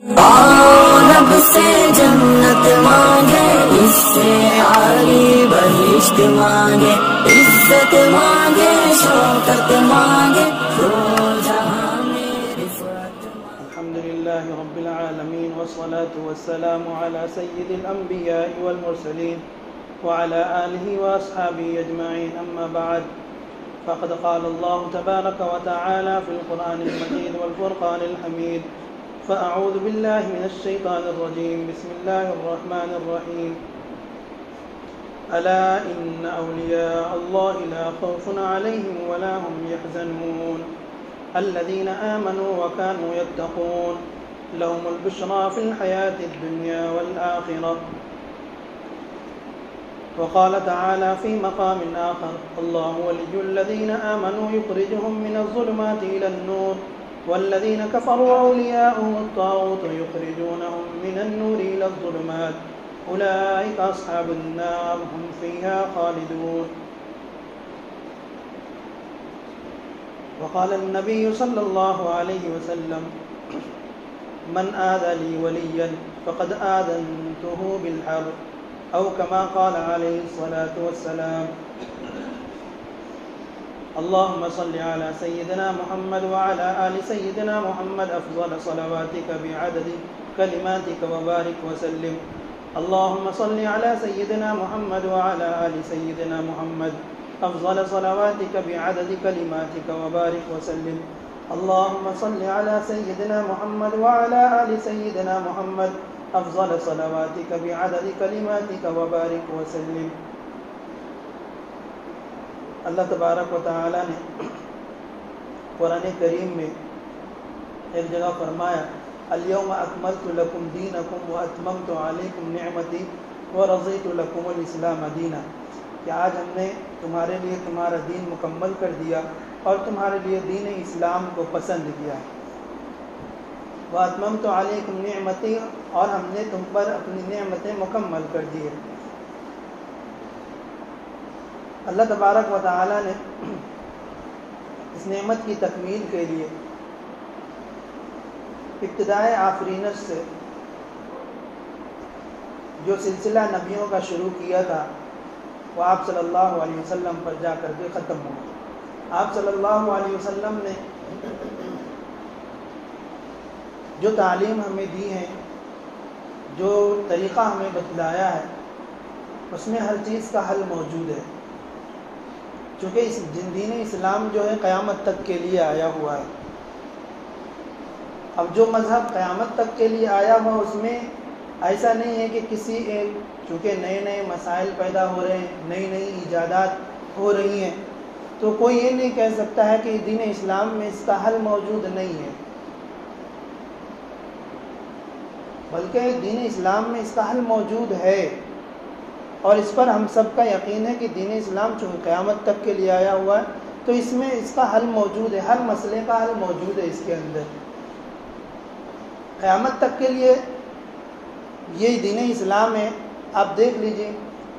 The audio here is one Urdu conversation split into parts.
رب سے جنت مانگے، اس سے عالی بہشت مانگے، عزت مانگے، شوکت مانگے، دو جہاں میں رفعت مانگے۔ الحمد لله رب العالمين، والصلاة والسلام على سيد الأنبياء والمرسلين وعلى آله وأصحابه أجمعين، أما بعد، فقد قال الله تبارك وتعالى في القرآن المجيد والفرقان الحميد: فأعوذ بالله من الشيطان الرجيم، بسم الله الرحمن الرحيم: ألا إن أولياء الله لا خوف عليهم ولا هم يحزنون الذين آمنوا وكانوا يتقون لهم البشرى في الحياة الدنيا والآخرة. وقال تعالى في مقام آخر: الله ولي الذين آمنوا يخرجهم من الظلمات إلى النور والذين كفروا أولياؤهم الطاغوت يخرجونهم من النور إلى الظلمات أولئك أصحاب النار هم فيها خالدون. وقال النبي صلى الله عليه وسلم: من آذى لي وليا فقد آذنته بالحرب، أو كما قال عليه الصلاة والسلام. اللهم صل على سيدنا محمد وعلى آل سيدنا محمد أفضل صلواتك بعدد كلماتك وبارك وسلم. اللهم صل على سيدنا محمد وعلى آل سيدنا محمد أفضل صلواتك بعدد كلماتك وبارك وسلم. اللهم صل على سيدنا محمد وعلى آل سيدنا محمد أفضل صلواتك بعدد كلماتك وبارك وسلم. اللہ تبارک و تعالی نے قرآن کریم میں ایک جگہ فرمایا: الیوم اکملت لکم دینکم واتممت علیکم نعمتی ورضیت لکم الاسلام دینا، کہ آج ہم نے تمہارے لیے تمہارا دین مکمل کر دیا اور تمہارے لیے دین اسلام کو پسند کیا ہے. واتممت علیکم نعمتی، اور ہم نے تم پر اپنی نعمتیں مکمل کر دی ہے. اللہ تبارک و تعالی نے اس نعمت کی تکمیل کے لیے ابتدائے آفرینش سے جو سلسلہ نبیوں کا شروع کیا تھا وہ آپ صلی اللہ علیہ وسلم پر جا کر کے ختم ہوا. آپ صلی اللہ علیہ وسلم نے جو تعلیم ہمیں دی ہے، جو طریقہ ہمیں بتلایا ہے، اس میں ہر چیز کا حل موجود ہے. چونکہ اس دین اسلام جو ہے قیامت تک کے لیے آیا ہوا ہے. اب جو مذہب قیامت تک کے لیے آیا ہوا، اس میں ایسا نہیں ہے کہ کسی ایک، چونکہ نئے نئے مسائل پیدا ہو رہے ہیں، نئی نئی ایجادات ہو رہی ہیں، تو کوئی یہ نہیں کہہ سکتا ہے کہ دین اسلام میں اس کا حل موجود نہیں ہے، بلکہ دین اسلام میں اس کا حل موجود ہے. اور اس پر ہم سب کا یقین ہے کہ دین اسلام چونکہ قیامت تک کے لیے آیا ہوا ہے، تو اس میں اس کا حل موجود ہے، ہر مسئلے کا حل موجود ہے اس کے اندر. قیامت تک کے لیے یہ دین اسلام ہے. آپ دیکھ لیجئے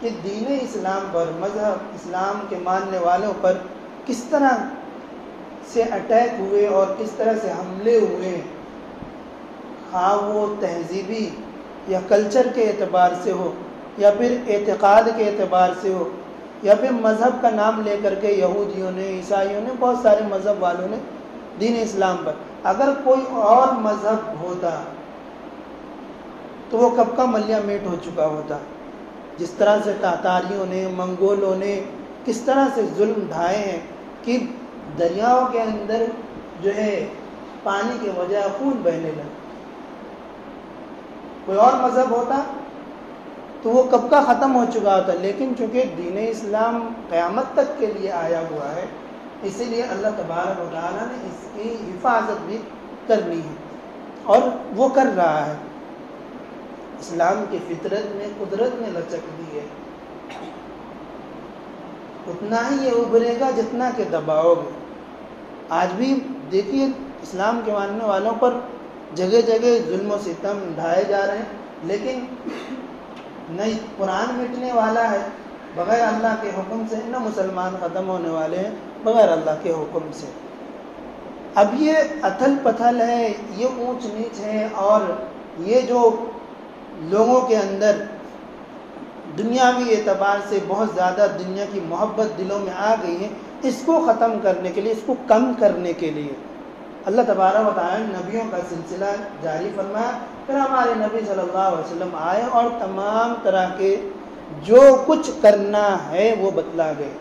کہ دین اسلام پر، مذہب اسلام کے ماننے والوں پر کس طرح سے اٹیک ہوئے اور کس طرح سے حملے ہوئے، خواہ وہ تہذیبی یا کلچر کے اعتبار سے ہو، یا پھر اعتقاد کے اعتبار سے ہو، یا پھر مذہب کا نام لے کر کے یہودیوں نے، عیسائیوں نے، بہت سارے مذہب والوں نے دین اسلام پر. اگر کوئی اور مذہب ہوتا تو وہ کب کا ملیہ میٹ ہو چکا ہوتا. جس طرح سے تاتاریوں نے، منگولوں نے کس طرح سے ظلم ڈھائے ہیں کہ دریاؤں کے اندر جو ہے پانی کے بجائے خون بہنے لگا. کوئی اور مذہب ہوتا تو وہ کب کا ختم ہو چکا ہوتا. لیکن چونکہ دین اسلام قیامت تک کے لیے آیا ہوا ہے، اسی لیے اللہ تبارک و تعالیٰ نے اس کی حفاظت بھی کرنی ہے، اور وہ کر رہا ہے. اسلام کی فطرت میں قدرت نے لچک دی ہے. اتنا ہی یہ ابھرے گا جتنا کہ دباؤ گے. آج بھی دیکھیے اسلام کے ماننے والوں پر جگہ جگہ ظلم و ستم ڈھائے جا رہے ہیں، لیکن نہیں قرآن مٹنے والا ہے بغیر اللہ کے حکم سے، نہ مسلمان ختم ہونے والے ہیں بغیر اللہ کے حکم سے. اب یہ اتھل پتھل ہے، یہ اونچ نیچ ہے، اور یہ جو لوگوں کے اندر دنیاوی اعتبار سے بہت زیادہ دنیا کی محبت دلوں میں آ گئی ہے، اس کو ختم کرنے کے لیے، اس کو کم کرنے کے لیے اللہ تبارک و تعالیٰ نے نبیوں کا سلسلہ جاری فرمایا. پھر ہمارے نبی صلی اللہ علیہ وسلم آئے اور تمام طرح کے جو کچھ کرنا ہے وہ بتلا گئے.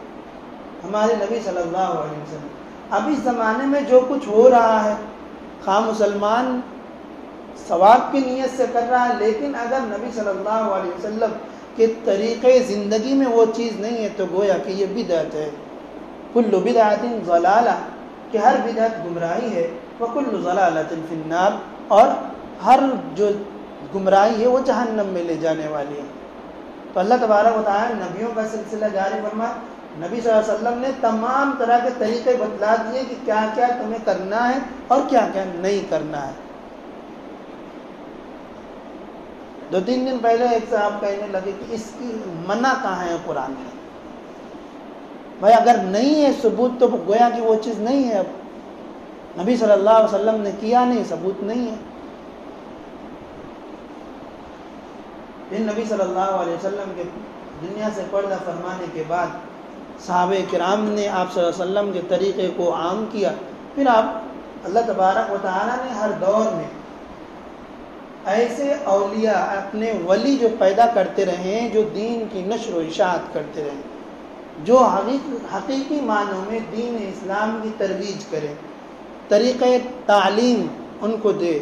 ہمارے نبی صلی اللہ علیہ وسلم اب اس زمانے میں جو کچھ ہو رہا ہے، خواہ مسلمان ثواب کی نیت سے کر رہا ہے، لیکن اگر نبی صلی اللہ علیہ وسلم کے طریقے زندگی میں وہ چیز نہیں ہے تو گویا کہ یہ بدعت ہے. کل بدعت ضلالہ، کہ ہر بدعت گمراہی ہے، وکل ضلالۃ فی النار، اور ہر جو گمراہی ہے وہ جہنم میں لے جانے والی ہے. تو اللہ تبارک و تعالیٰ نبیوں کا سلسلہ جاری فرمایا. نبی صلی اللہ علیہ وسلم نے تمام طرح کے طریقے بتلا دیے کہ کیا کیا تمہیں کرنا ہے اور کیا کیا نہیں کرنا ہے. 2-3 دن پہلے ایک صاحب کہنے لگے کہ اس کی منع کہاں ہے قرآن میں. بھائی اگر نہیں ہے ثبوت تو گویا کہ وہ چیز نہیں ہے. اب نبی صلی اللہ علیہ وسلم نے کیا نہیں، ثبوت نہیں ہے. پھر نبی صلی اللہ علیہ وسلم کے دنیا سے پردہ فرمانے کے بعد صحابہ کرام نے آپ صلی اللہ علیہ وسلم کے طریقے کو عام کیا. پھر آپ اللہ تبارک و تعالیٰ نے ہر دور میں ایسے اولیاء، اپنے ولی جو پیدا کرتے رہے ہیں، جو دین کی نشر و اشاعت کرتے رہے، جو حقیقی معنوں میں دین اسلام کی ترویج کرے، طریقہ تعلیم ان کو دے،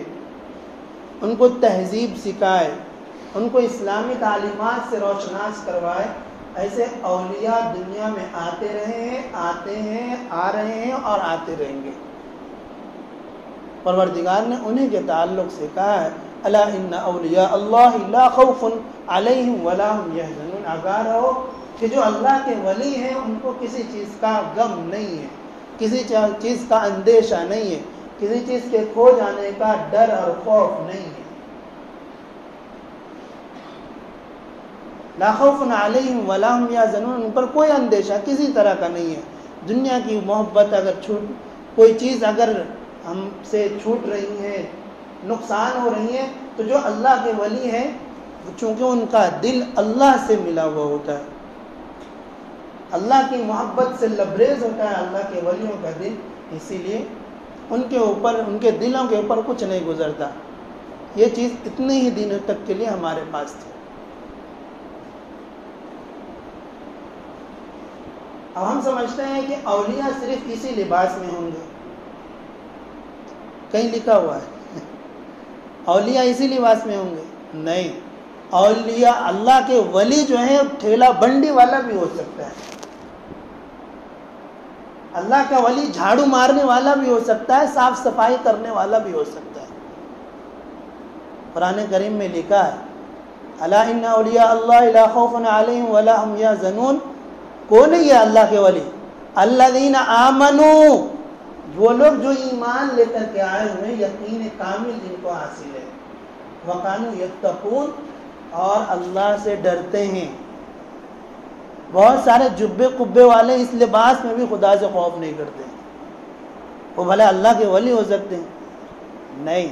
ان کو تہذیب سکھائے، ان کو اسلامی تعلیمات سے روشناس کروائے. ایسے اولیاء دنیا میں آتے رہے ہیں، آتے ہیں، آ رہے ہیں اور آتے رہیں گے. پروردگار نے انہیں کے تعلق سے کہا ہے الا ان اولیاء اللہ لا خوف علیہم ولا هم يحزنون. آگاہ رہو کہ جو اللہ کے ولی ہیں ان کو کسی چیز کا غم نہیں ہے، کسی چیز کا اندیشہ نہیں ہے، کسی چیز کے کھو جانے کا ڈر اور خوف نہیں ہے. لا خوف علیہم ولا هم يحزنون، ان پر کوئی اندیشہ کسی طرح کا نہیں ہے. دنیا کی محبت اگر کوئی چیز اگر ہم سے چھوٹ رہی ہے، نقصان ہو رہی ہے، تو جو اللہ کے ولی ہیں چونکہ ان کا دل اللہ سے ملا ہوا ہوتا ہے، اللہ کی محبت سے لبریز ہوتا ہے اللہ کے ولیوں کا دل، اسی لیے ان کے اوپر، ان کے دلوں کے اوپر کچھ نہیں گزرتا. یہ چیز اتنے ہی دنوں تک کے لیے ہمارے پاس تھی. اب ہم سمجھتے ہیں کہ اولیاء صرف اسی لباس میں ہوں گے. کہیں لکھا ہوا ہے اولیاء اسی لباس میں ہوں گے؟ نہیں. اولیاء اللہ کے ولی جو ہیں ٹھیلا بنڈی والا بھی ہو سکتا ہے، اللہ کا ولی جھاڑو مارنے والا بھی ہو سکتا ہے، صاف صفائی کرنے والا بھی ہو سکتا ہے. قرآن کریم میں لکھا ہے الا ان اولیاء اللہ لا خوف علیہم ولا هم يحزنون. کون ہے یہ اللہ کے ولی؟ الذین آمنوا، وہ لوگ جو ایمان لے کر کے آئے ہوئے، یقین کامل جن کو حاصل ہے، وکانوا یتقون، اور اللہ سے ڈرتے ہیں. بہت سارے جبے قبے والے اس لباس میں بھی خدا سے خوف نہیں کرتے. وہ بھلے اللہ کے ولی ہو سکتے ہیں نہیں.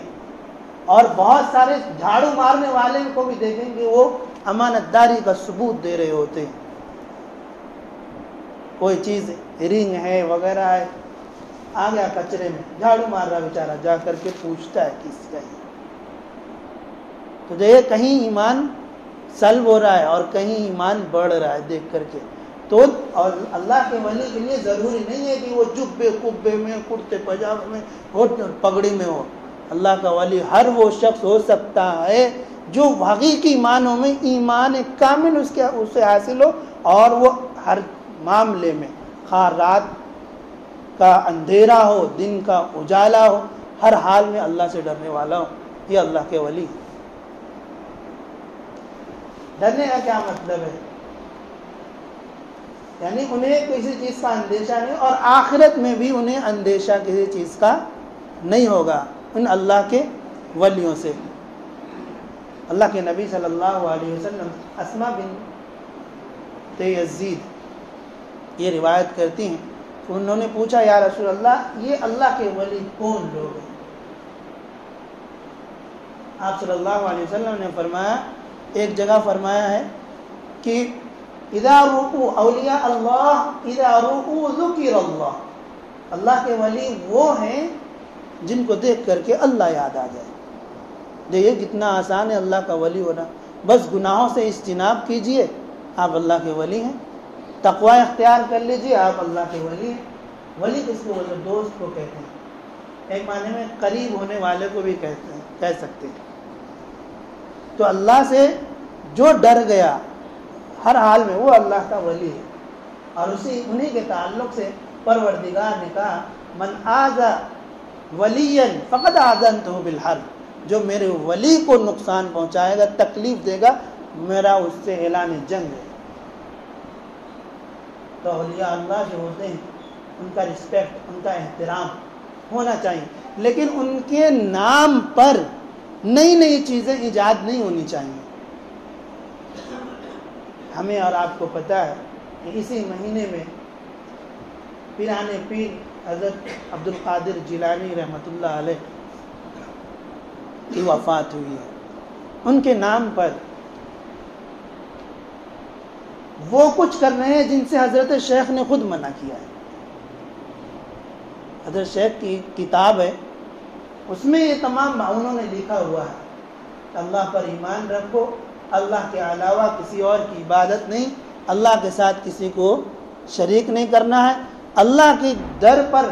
اور بہت سارے جھاڑو مارنے والے کو بھی دیکھیں گے وہ امانت داری کا ثبوت دے رہے ہوتے ہیں. کوئی چیز رنگ ہے وغیرہ ہے، آ گیا کچرے میں، جھاڑو مار رہا بیچارہ، جا کر کے پوچھتا ہے کس کا ہے. تو دیکھیں کہیں ایمان سلب ہو رہا ہے اور کہیں ایمان بڑھ رہا ہے دیکھ کر کے. تو اور اللہ کے ولی کے لیے ضروری نہیں ہے کہ وہ جبے قبے میں، کرتے پاجامے میں ہو، پگڑی میں ہو. اللہ کا ولی ہر وہ شخص ہو سکتا ہے جو حقیقی معنوں میں ایمان کامل اس سے حاصل ہو، اور وہ ہر معاملے میں، خواہ رات کا اندھیرا ہو، دن کا اجالا ہو، ہر حال میں اللہ سے ڈرنے والا ہو. یہ اللہ کے ولی. ڈرنے کا کیا مطلب ہے؟ یعنی انہیں کسی چیز کا اندیشہ نہیں، اور آخرت میں بھی انہیں اندیشہ کسی چیز کا نہیں ہوگا ان اللہ کے ولیوں سے. اللہ کے نبی صلی اللہ علیہ وسلم اسما بنت یزید یہ روایت کرتی ہیں انہوں نے پوچھا یا رسول اللہ یہ اللہ کے ولی کون لوگ ہیں؟ آپ صلی اللہ علیہ وسلم نے فرمایا، ایک جگہ فرمایا ہے کہ اذا رؤوا اولیاء اللہ اذا رؤوا ذکر اللہ، اللہ کے ولی وہ ہیں جن کو دیکھ کر کے اللہ یاد آ جائے۔ دیکھیے کتنا آسان ہے اللہ کا ولی ہونا، بس گناہوں سے اجتناب کیجئے آپ اللہ کے ولی ہیں، تقوی اختیار کر لیجئے آپ اللہ کے ولی ہیں۔ ولی کس کو بولتے ہیں؟ دوست کو کہتے ہیں، ایک معنی میں قریب ہونے والے کو بھی کہہ سکتے ہیں۔ تو اللہ سے جو ڈر گیا ہر حال میں وہ اللہ کا ولی ہے، اور انہی کے تعلق سے پروردگار نے کہا من آذى ولیا فقد آذنتہ بالحرب، جو میرے ولی کو نقصان پہنچائے گا، تکلیف دے گا، میرا اس سے اعلان جنگ ہے۔ تو اولیاء اللہ جو ہوتے ہیں ان کا رسپیکٹ، ان کا احترام ہونا چاہیے، لیکن ان کے نام پر نئی نئی چیزیں ایجاد نہیں ہونی چاہیے۔ ہمیں اور آپ کو پتہ ہے کہ اسی مہینے میں پیرانے پیر حضرت عبد القادر جیلانی رحمۃ اللہ علیہ کی وفات ہوئی ہے۔ ان کے نام پر وہ کچھ کر رہے ہیں جن سے حضرت شیخ نے خود منع کیا ہے۔ حضرت شیخ کی کتاب ہے، اس میں یہ تمام انہوں نے لکھا ہوا ہے کہ اللہ پر ایمان رکھو، اللہ کے علاوہ کسی اور کی عبادت نہیں، اللہ کے ساتھ کسی کو شریک نہیں کرنا ہے، اللہ کے در پر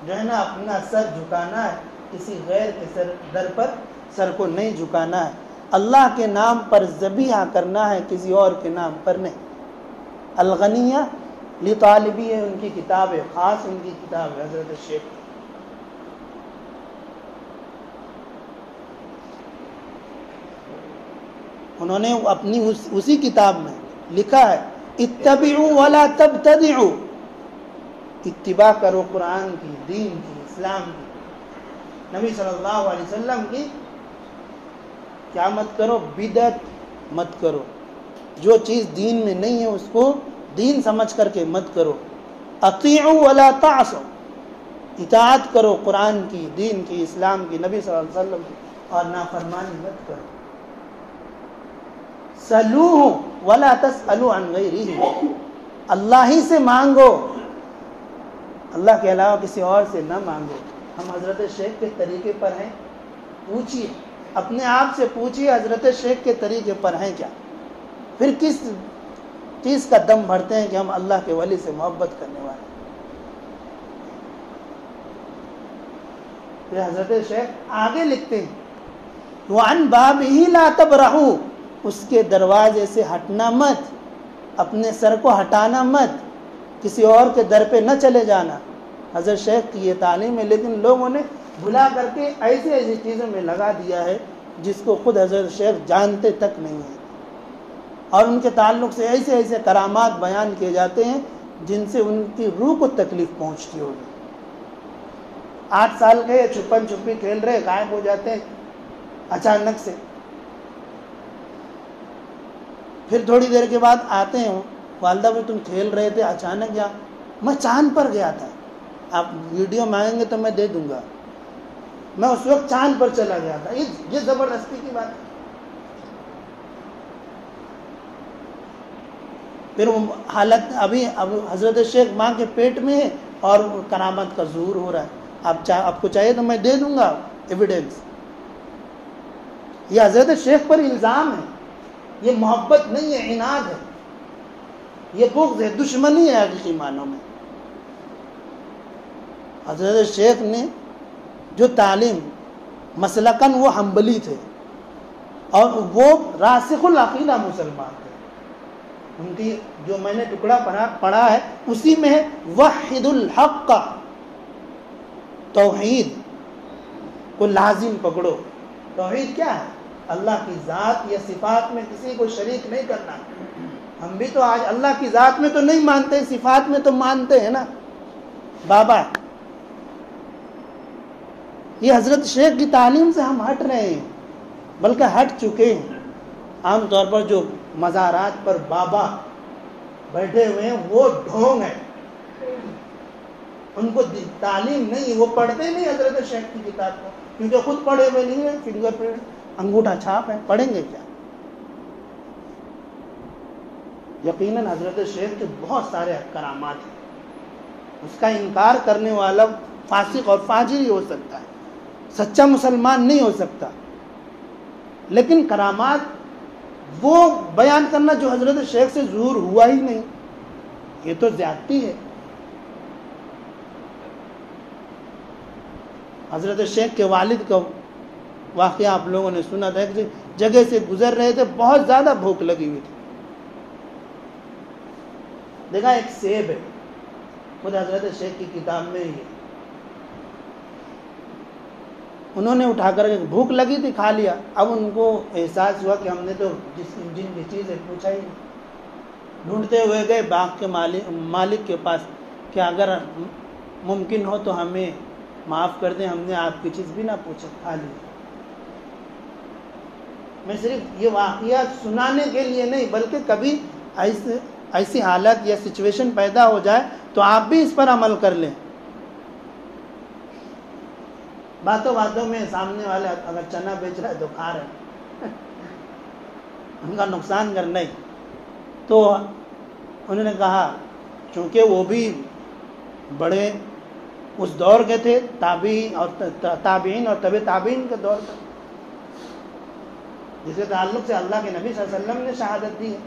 جو ہے نا اپنا سر جھکانا ہے، کسی غیر کے در پر سر کو نہیں جھکانا ہے، اللہ کے نام پر ذبیحہ کرنا ہے، کسی اور کے نام پر نہیں۔ الغنیہ لطالبی ہے ان کی کتاب ہے، خاص ان کی کتاب ہے حضرت شیخ۔ انہوں نے اپنی اسی کتاب میں لکھا ہے اتبعوا ولا تبتدعوا، اتباع کرو قرآن کی، دین کی، اسلام کی، نبی صلی اللہ علیہ وسلم کی، کیا مت کرو؟ بدعت مت کرو، جو چیز دین میں نہیں ہے اس کو دین سمجھ کر کے مت کرو۔ اطیعوا ولا تعصوا، اطاعت کرو قرآن کی، دین کی، اسلام کی، نبی صلی اللہ علیہ وسلم کی، اور نافرمانی مت کرو۔ سلوہ ولا تسألوا عن غیرہ، اللہ ہی سے مانگو، اللہ کے علاوہ کسی اور سے نہ مانگو۔ ہم حضرت شیخ کے طریقے پر ہیں، پوچھیے اپنے آپ سے، پوچھیے حضرت شیخ کے طریقے پر ہیں کیا؟ پھر کس چیز کا دم بھرتے ہیں کہ ہم اللہ کے ولی سے محبت کرنے والے ہیں؟ پھر حضرت شیخ آگے لکھتے ہیں وَعَنْ بَابِهِ لَا تَبْرَحُوا، اس کے دروازے سے ہٹنا مت، اپنے سر کو ہٹانا مت، کسی اور کے در پہ نہ چلے جانا۔ حضرت شیخ کی یہ تعلیم ہے، لیکن لوگوں نے بھلا کر کے ایسی ایسی چیزوں میں لگا دیا ہے جس کو خود حضرت شیخ جانتے تک نہیں ہیں، اور ان کے تعلق سے ایسے ایسے کرامات بیان کیے جاتے ہیں جن سے ان کی روح کو تکلیف پہنچتی ہوگی۔ 8 سال کے چھپن چھپی کھیل رہے، غائب ہو جاتے ہیں اچانک سے، پھر تھوڑی دیر کے بعد آتے ہیں، والدہ بھی تم کھیل رہے تھے اچانک، یا میں چاند پر گیا تھا، آپ ویڈیو مانگیں گے تو میں دے دوں گا، میں اس وقت چاند پر چلا گیا تھا۔ یہ زبردستی کی بات ہے۔ پھر حالت ابھی اب حضرت شیخ ماں کے پیٹ میں ہے اور کرامت کا ظہور ہو رہا ہے، آپ کو چاہیے تو میں دے دوں گا ایویڈنس۔ یہ حضرت شیخ پر الزام ہے، یہ محبت نہیں ہے، عناد ہے، یہ بغض ہے، دشمنی ہے حقیقی معنوں میں۔ حضرت شیخ نے جو تعلیم، مسلکن وہ حنبلی تھے اور وہ راسخ العقیدہ مسلمان تھے۔ ان کی جو میں نے ٹکڑا پڑھا ہے اسی میں ہے وحد الحق، توحید کو لازم پکڑو۔ توحید کیا ہے؟ اللہ کی ذات یا صفات میں کسی کو شریک نہیں کرنا۔ ہم بھی تو آج اللہ کی ذات میں تو نہیں مانتے، صفات میں تو مانتے ہیں نا، بابا۔ یہ حضرت شیخ کی تعلیم سے ہم ہٹ رہے ہیں، بلکہ ہٹ چکے ہیں۔ عام طور پر جو مزارات پر بابا بیٹھے ہوئے ہیں وہ ڈھونگ ہیں، ان کو تعلیم نہیں، وہ پڑھتے نہیں حضرت شیخ کی کتاب کو، کیونکہ خود پڑھے ہوئے نہیں ہیں، فنگر پرنٹ انگوٹھا چھاپ ہے، پڑھیں گے کیا؟ یقیناً حضرت شیخ کے بہت سارے کرامات ہیں، اس کا انکار کرنے والا فاسق اور فاجر ہی ہو سکتا ہے، سچا مسلمان نہیں ہو سکتا، لیکن کرامات وہ بیان کرنا جو حضرت شیخ سے ظہور ہوا ہی نہیں، یہ تو زیادتی ہے۔ حضرت شیخ کے والد کا واقعہ آپ لوگوں نے سنا تھا، ایک جگہ سے گزر رہے تھے، بہت زیادہ بھوک لگی ہوئی تھی، دیکھا ایک سیب ہے، خود حضرت شیخ کی کتاب میں ہی ہے، انہوں نے اٹھا کر بھوک لگی تھی کھا لیا، اب ان کو احساس ہوا کہ ہم نے تو جن کی چیز ہے پوچھا ہی نہیں، ڈھونڈتے ہوئے گئے باغ کے مالک کے پاس کہ اگر ممکن ہو تو ہمیں معاف کر دیں، ہم نے آپ کی چیز بھی نہ پوچھا، کھا لی۔ میں صرف یہ واقعہ سنانے کے لیے نہیں، بلکہ کبھی ایسی حالت یا سچویشن پیدا ہو جائے تو آپ بھی اس پر عمل کر لیں۔ باتوں باتوں میں سامنے والے اگر چنا بیچ رہا ہے تو کھا رہے ہیں، ان کا نقصان کرنا ہی۔ تو انہوں نے کہا چونکہ وہ بھی بڑے اس دور کے تھے، تابعین اور طبع تابعین کے دور کا، جس کے تعلق سے اللہ کے نبی صلی اللہ علیہ وسلم نے شہادت دی ہے،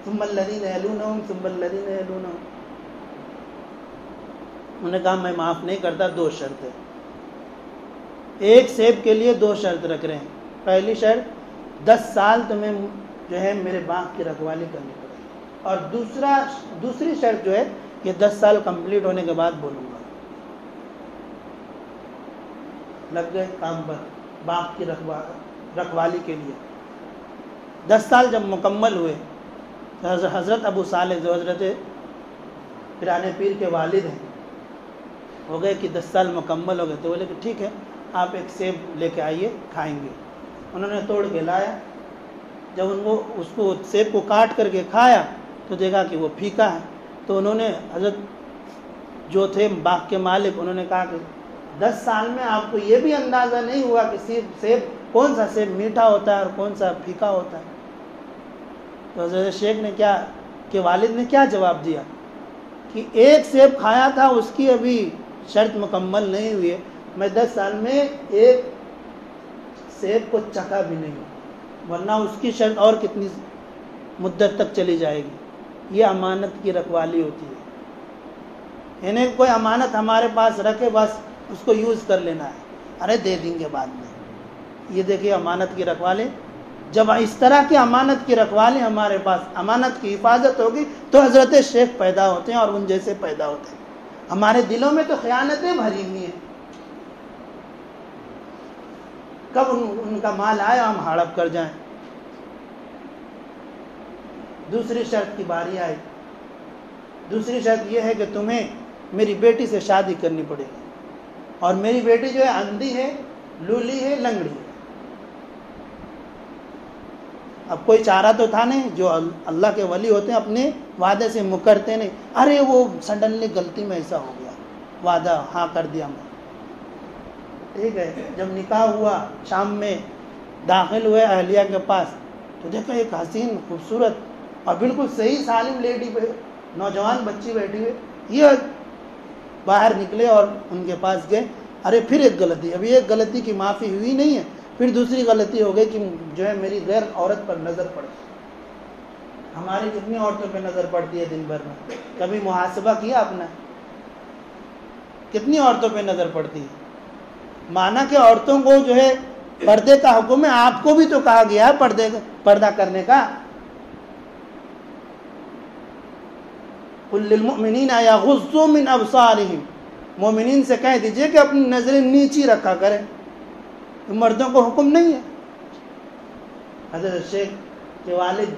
ثم الذین یلونہم ثم الذین یلونہم۔ انہوں نے کہا میں معاف نہیں کرتا، 2 شرطیں، ایک سیب کے لیے 2 شرط رکھ رہے ہیں، پہلی شرط 10 سال تمہیں جو ہے میرے باغ کی رکھوالی کرنی پڑے گی، اور دوسری شرط جو ہے یہ 10 سال کمپلیٹ ہونے کے بعد بولوں گا۔ لگ گئے کام پر باغ کی رکھوالی کے لیے۔ 10 سال جب مکمل ہوئے تو حضرت ابو صالح جو حضرت پیرانے پیر کے والد ہیں، ہو گئے کہ 10 سال مکمل ہو گئے، تو بولے کہ ٹھیک ہے آپ ایک سیب لے کے آئیے، کھائیں گے۔ انہوں نے توڑ کے لایا، جب اس کو سیب کو کاٹ کر کے کھایا تو دیکھا کہ وہ پھیکا ہے، تو انہوں نے حضرت جو تھے باغ کے مالک، انہوں نے کہا کہ 10 سال میں آپ کو یہ بھی اندازہ نہیں ہوا کہ سیب کون سا سیب میٹھا ہوتا ہے اور کون سا پھیکا ہوتا ہے؟ تو حضرت شیخ نے کہ والد نے کیا جواب دیا کہ ایک سیب کھایا تھا، اس کی ابھی شرط مکمل نہیں ہوئی ہے، میں 10 سال میں ایک سیب کو چکھا بھی نہیں ہوں، ورنہ اس کی شرط اور کتنی مدت تک چلی جائے گی۔ یہ امانت کی رکھوالی ہوتی ہے، یعنی کوئی امانت ہمارے پاس رکھے بس اس کو یوز کر لینا ہے، ارے دے دیں گے بعد میں۔ یہ دیکھیے امانت کی رکھوالی، جب اس طرح کی امانت کی رکھوالی ہمارے پاس، امانت کی حفاظت ہوگی تو حضرت شیخ پیدا ہوتے ہیں اور ان جیسے پیدا ہوتے ہیں۔ ہمارے دلوں میں تو خیانتیں بھری ہوئی ہیں، کب ان کا مال آئے ہم ہڑپ کر جائیں۔ دوسری شرط کی باری آئی، دوسری شرط یہ ہے کہ تمہیں میری بیٹی سے شادی کرنی پڑے گی، اور میری بیٹی جو ہے اندھی ہے، لولی ہے، لنگڑی ہے۔ اب کوئی چارہ تو تھا نہیں، جو اللہ کے ولی ہوتے ہیں اپنے وعدے سے مکرتے نہیں، ارے وہ سڈنلی غلطی میں ایسا ہو گیا، وعدہ ہاں کر دیا میں، ٹھیک ہے۔ جب نکاح ہوا، شام میں داخل ہوئے اہلیہ کے پاس تو دیکھا ایک حسین خوبصورت اور بالکل صحیح سالم لیڈی پہ نوجوان بچی بیٹھی ہوئی، یہ باہر نکلے اور ان کے پاس گئے، ارے پھر ایک غلطی، ابھی ایک غلطی کی معافی ہوئی نہیں ہے، پھر دوسری غلطی ہو گئی کہ جو ہے میری غیر عورت پر نظر پڑ گئی۔ ہماری کتنی عورتوں پہ نظر پڑتی ہے دن بھر میں؟ کبھی محاسبہ کیا آپ نے؟ کتنی عورتوں پہ نظر پڑتی ہے؟ مانا کہ عورتوں کو جو ہے پردے کا حکم ہے، آپ کو بھی تو کہا گیا ہے پردہ کرنے کا۔ قل للمؤمنین یغضوا من ابصارہم، مومنین سے کہہ دیجئے کہ اپنی نظریں نیچی رکھا کریں، مردوں کو حکم نہیں ہے۔ حضرت شیخ کے والد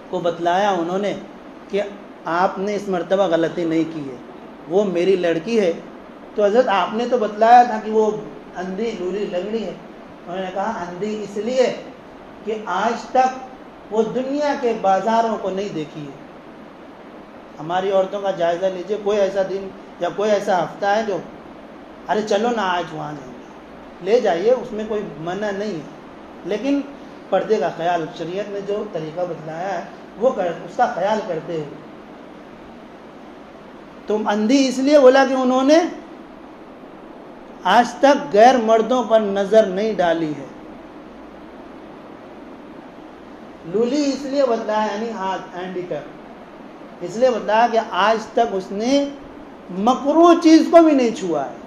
کو بتلایا انہوں نے کہ آپ نے اس مرتبہ غلطی نہیں کی ہے، وہ میری لڑکی ہے۔ تو حضرت آپ نے تو بتلایا تھا کہ وہ اندھی لولی لنگڑی ہے۔ انہوں نے کہا اندھی اس لیے کہ آج تک وہ دنیا کے بازاروں کو نہیں دیکھی ہے، ہماری عورتوں کا جائزہ لیجئے، کوئی ایسا دن یا کوئی ایسا ہفتہ ہے جو ارے چلو نا آج وہاں جائیں گے، لے جائیے، اس میں کوئی منع نہیں ہے، لیکن پردے کا خیال شریعت نے جو طریقہ بتلایا ہے وہ اس کا خیال کرتے ہوئے۔ تم اندھی اس لیے بولا کہ انہوں نے آج تک غیر مردوں پر نظر نہیں ڈالی ہے، لولی اس لیے بتلایا، یعنی ہینڈیکیپ اس لیے بتلایا کہ آج تک اس نے مکروہ چیز کو بھی نہیں چھوا ہے۔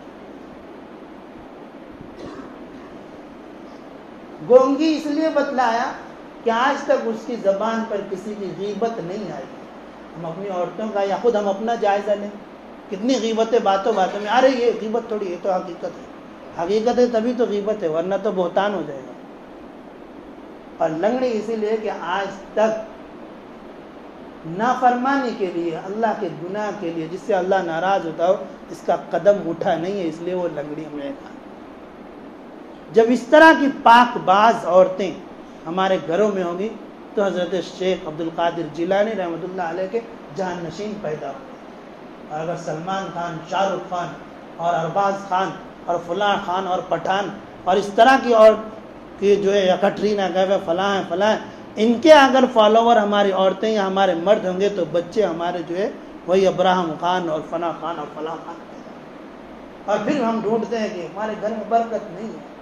گونگی اس لیے بتلایا کہ آج تک اس کی زبان پر کسی کی غیبت نہیں آئی۔ ہم اپنی عورتوں کا یا خود ہم اپنا جائزہ لیں، کتنی غیبتیں باتوں باتوں میں، ارے یہ غیبت تھوڑی، یہ تو حقیقت ہے، حقیقت ہے تبھی تو غیبت ہے، ورنہ تو بہتان ہو جائے گا۔ اور لنگڑی اسی لیے کہ آج تک نافرمانی کے لیے، اللہ کے گناہ کے لیے، جس سے اللہ ناراض ہوتا ہو، اس کا قدم اٹھا نہیں ہے، اس لیے وہ لنگڑی ہمیں کہا۔ جب اس طرح کی پاک باز عورتیں ہمارے گھروں میں ہوں گی تو حضرت شیخ عبد القادر جیلانی رحمۃ اللہ علیہ کے جانشین پیدا ہوں۔ اور اگر سلمان خان، شاہ رخ خان اور ارباز خان اور فلاں خان اور پٹھان اور اس طرح کی اور کہ جو ہے کٹرینہ کیف فلاں فلاں، ان کے اگر فالوور ہماری عورتیں یا ہمارے مرد ہوں گے تو بچے ہمارے جو ہے وہی ابراہم خان اور فلاں خان اور فلاں خان پیدا۔ اور پھر ہم ڈھونڈتے ہیں کہ ہمارے گھر میں برکت نہیں ہے،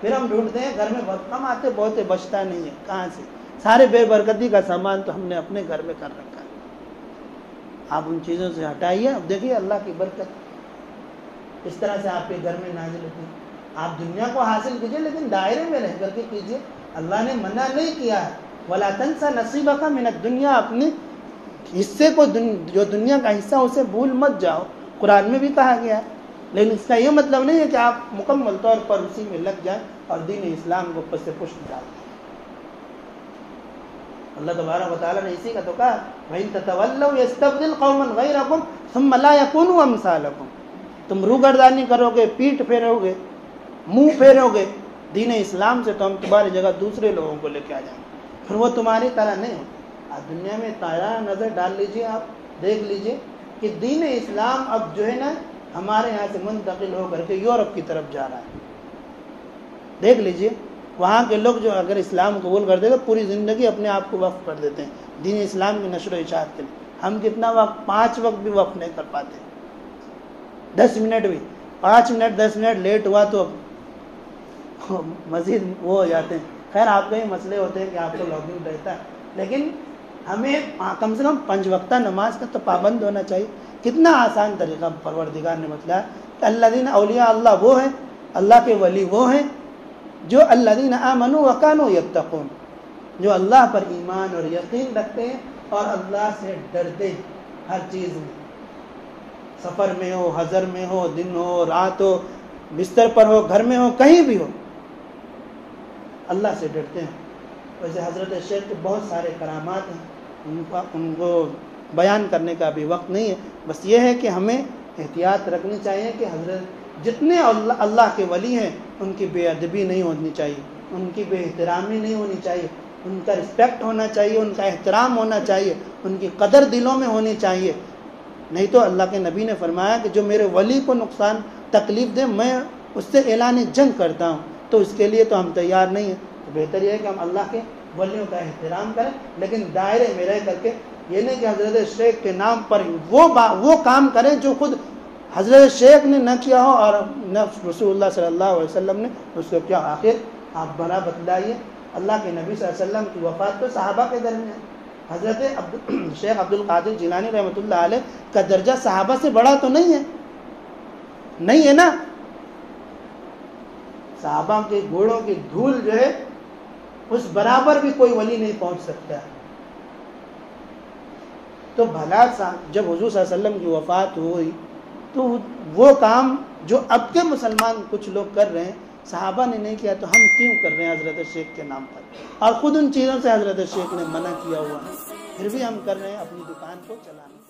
پھر ہم ڈھونڈتے ہیں گھر میں بہت کم آتے بہت بچتا نہیں ہے، کہاں سے؟ سارے بے برکتی کا سامان تو ہم نے اپنے گھر میں کر رکھا ہے۔ آپ ان چیزوں سے ہٹائیے، اب دیکھیے اللہ کی برکت اس طرح سے آپ کے گھر میں نازل ہوتی ہے۔ آپ دنیا کو حاصل کیجئے لیکن دائرے میں رہ کر کے کیجئے، اللہ نے منع نہیں کیا ہے۔ وَلَا تَنْسَ نَصِيبَكَ مِنَ الدُّنْيَا، اپنے حصے کو جو دنیا کا حصہ اسے بھول مت جاؤ، قرآن میں بھی کہا گیا ہے، لیکن اس کا یہ مطلب نہیں ہے کہ آپ مکمل طور پر اسی میں لگ جائیں اور دین اسلام کو پس پشت ڈال دیں۔ اللہ تبارک و تعالیٰ نے اسی کا تو کہا وَإِن تَتَوَلَّوْا يَسْتَبْدِلْ قَوْمًا غَيْرَكُمْ ثُمَّ لَا يَكُونُوا أَمْثَالَكُمْ، تم روگردانی کرو گے، پیٹ پھیرو گے، منہ پھیرو گے دین اسلام سے، تو ہم تمہاری جگہ دوسرے لوگوں کو لے کے آ جائیں گے، پھر وہ تمہاری طرح نہیں ہوتے۔ آپ دنیا میں تازہ نظر ڈال لیجئے، آپ دیکھ لیجئے کہ دین اسلام اب جو ہے نا ہمارے یہاں سے منتقل ہو کر کے یورپ کی طرف جا رہا ہے۔ دیکھ لیجئے وہاں کے لوگ جو اگر اسلام قبول کر دے تو پوری زندگی اپنے آپ کو وقف کر دیتے ہیں دین اسلام کی نشر و اشاعت کے لیے۔ ہم کتنا وقت، 5 وقت بھی وقف نہیں کر پاتے، 10 منٹ بھی، 5 منٹ 10 منٹ لیٹ ہوا تو مزید وہ ہو جاتے ہیں۔ خیر آپ کے ہی مسئلے ہوتے ہیں کہ آپ کو لاگ ان رہتا ہے، لیکن ہمیں کم سے کم 5 وقتہ نماز کا تو پابند ہونا چاہیے۔ کتنا آسان طریقہ پروردگار نے بتلایا کہ الذین اولیاء اللہ وہ ہیں، اللہ کے ولی وہ ہیں جو الذین آمنوا وکانوا یتقون، جو اللہ پر ایمان اور یقین رکھتے ہیں اور اللہ سے ڈرتے ہیں ہر چیز میں، سفر میں ہو، حضر میں ہو، دن ہو، رات ہو، بستر پر ہو، گھر میں ہو، کہیں بھی ہو، اللہ سے ڈرتے ہیں۔ ویسے حضرت شیخ کے بہت سارے کرامات ہیں، ان کو بیان کرنے کا بھی وقت نہیں ہے، بس یہ ہے کہ ہمیں احتیاط رکھنی چاہیے کہ حضرت جتنے اللہ کے ولی ہیں ان کی بے ادبی نہیں ہونی چاہیے، ان کی بے احترامی نہیں ہونی چاہیے، ان کا رسپیکٹ ہونا چاہیے، ان کا احترام ہونا چاہیے، ان کی قدر دلوں میں ہونی چاہیے۔ نہیں تو اللہ کے نبی نے فرمایا کہ جو میرے ولی کو نقصان تکلیف دے میں اس سے اعلان جنگ کرتا ہوں، تو اس کے لیے تو ہم تیار نہیں ہیں۔ تو بہتر یہ ہے کہ ہم اللہ کے ولیوں کا احترام کریں، لیکن دائرے میں رہ کر کے، یہ نہیں کہ حضرت شیخ کے نام پر وہ کام کریں جو خود حضرت شیخ نے نہ کیا ہو اور نہ رسول اللہ صلی اللہ علیہ وسلم نے اس کو کیا۔ آخر آپ بڑا بتلائیے، اللہ کے نبی صلی اللہ علیہ وسلم کی وفات تو صحابہ کے درمیان، حضرت شیخ عبد القادر جیلانی رحمۃ اللہ علیہ کا درجہ صحابہ سے بڑا تو نہیں ہے نا۔ صحابہ کے گھوڑوں کی دھول جو ہے اس برابر بھی کوئی ولی نہیں پہنچ سکتا ہے۔ تو بھلا جب حضور صلی اللہ علیہ وسلم کی وفات ہوئی تو وہ کام جو اب کے مسلمان کچھ لوگ کر رہے ہیں صحابہ نے نہیں کیا، تو ہم کیوں کر رہے ہیں حضرت شیخ کے نام پر؟ اور خود ان چیزوں سے حضرت شیخ نے منع کیا ہوا ہے، پھر بھی ہم کر رہے ہیں اپنی دکان کو چلانا۔